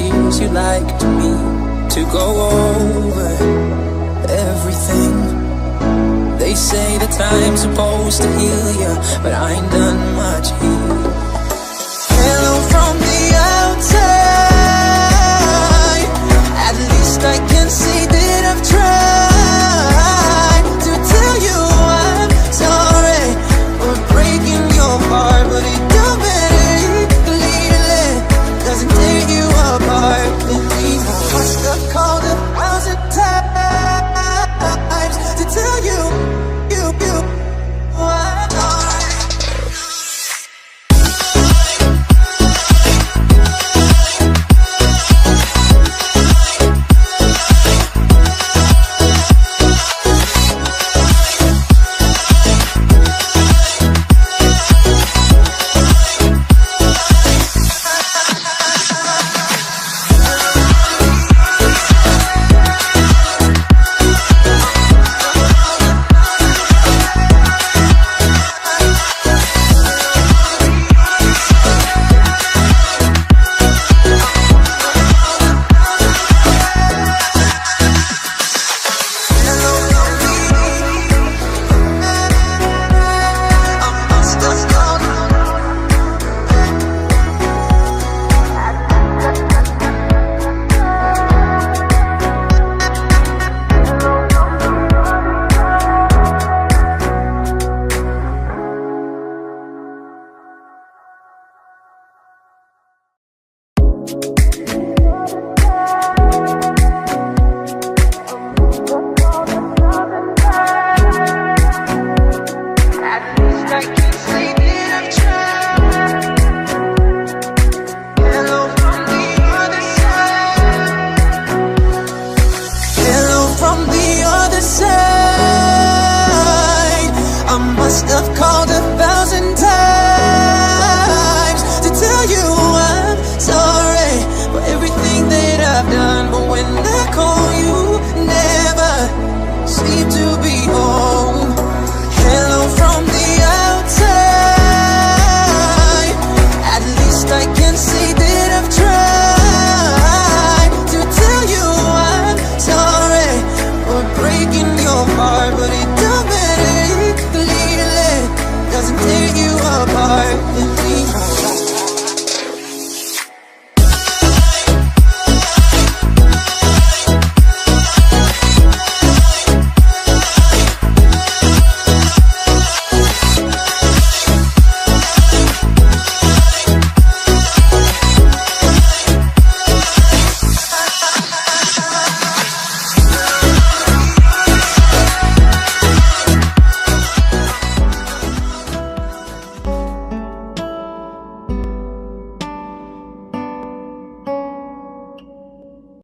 years you liked me to go over everything. They say that time's supposed to heal ya, but I ain't done much here. Hello from the outside, at least I can see that I've tried to tell you I'm sorry for breaking your heart, but it don't matter, doesn't tear you apart. What's the call to how's it time?